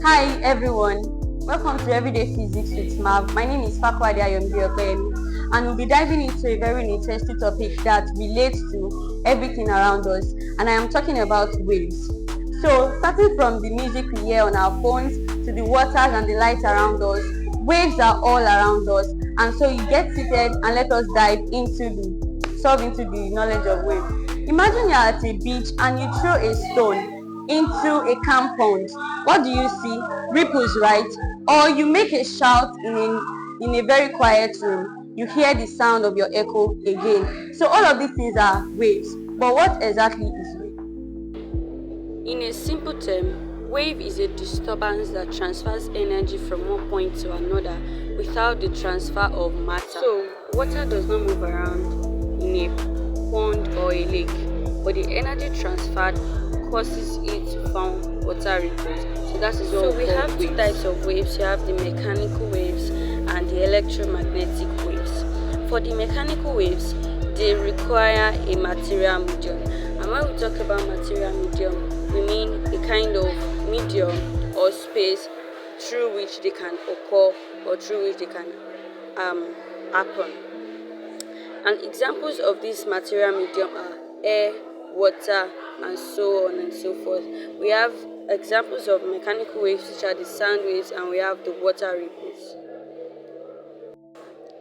Hi everyone, welcome to Everyday Physics with Mav. My name is Fakuade Ayomide Opeyemi, and we'll be diving into a very interesting topic that relates to everything around us, and I am talking about waves. So starting from the music we hear on our phones to the waters and the lights around us, waves are all around us, and so you get seated and let us dive into the knowledge of waves. Imagine you're at a beach and you throw a stone into a compound. What do you see? Ripples, right? Or you make a shout in a very quiet room. You hear the sound of your echo again. So all of these things are waves. But what exactly is wave? In a simple term, wave is a disturbance that transfers energy from one point to another without the transfer of matter. So, water does not move around in a pond or a lake, but the energy transferred causes it to form water ripples. So that is what we have two types of waves. You have the mechanical waves and the electromagnetic waves. For the mechanical waves, they require a material medium. And when we talk about material medium, we mean a kind of medium or space through which they can occur or through which they can happen. And examples of this material medium are air, water, and so on and so forth. We have examples of mechanical waves, which are the sound waves, and we have the water ripples.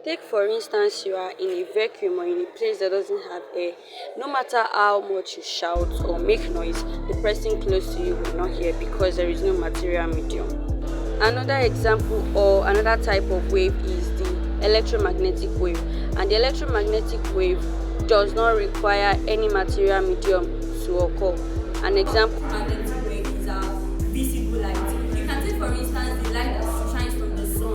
Take for instance, you are in a vacuum or in a place that doesn't have air. No matter how much you shout or make noise, the person close to you will not hear because there is no material medium. Another example or another type of wave is the electromagnetic wave. And the electromagnetic wave does not require any material medium to occur. An example magnetic wave is visible light. You can take for instance the light that shines from the sun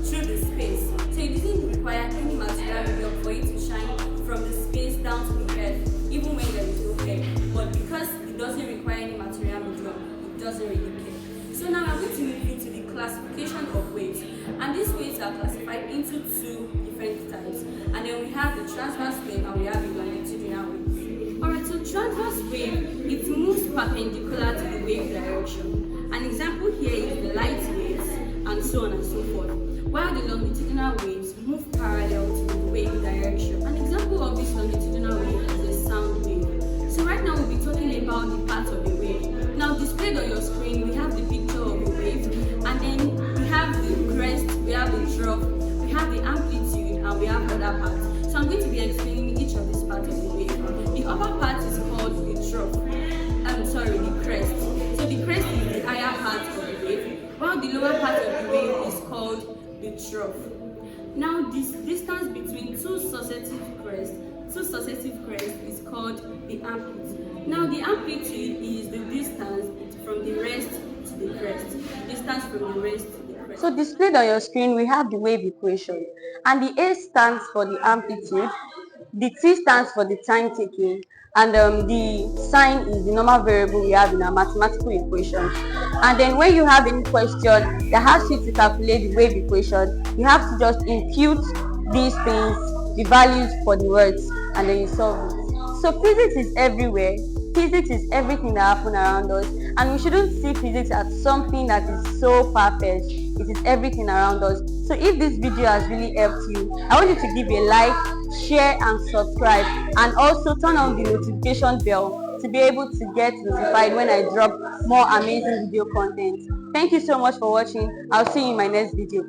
through the space. So it doesn't require any material medium for it to shine from the space down to the earth, even when there is no air. But because it doesn't require any material medium, it doesn't really care. So now I'm going to move into the classification of waves. And these waves are classified into two different types. And then we have the transverse wave and we have the longitudinal wave. Alright, so transverse wave, it moves perpendicular to the wave direction. An example here is the light waves and so on and so forth. While the longitudinal waves move parallel to the wave direction. An example of this longitudinal wave is the sound wave. So right now we'll be talking about the part of the wave. Now displayed on your screen, we have the picture of the wave, and then we have the crest, we have the drop, we have the amplitude, and we have other parts. So I'm going to be explaining each of these parts of the wave. The upper part is called the drop. The crest. So the crest is the higher part of the wave, while the lower part of the wave is called the trough. Now this distance between two successive crests is called the amplitude. Now the amplitude is the distance from the rest to the crest. Distance from the rest to the crest. So displayed on your screen, we have the wave equation, and the A stands for the amplitude, the T stands for the time taking, and the sign is the normal variable we have in our mathematical equations. And then when you have any question that has you to calculate the wave equation, you have to just impute these things, the values for the words, and then you solve it. So physics is everywhere. Physics is everything that happens around us, and we shouldn't see physics as something that is so perfect. It is everything around us. So if this video has really helped you, I want you to give a like, share and subscribe, and also turn on the notification bell to be able to get notified when I drop more amazing video content. Thank you so much for watching. I'll see you in my next video.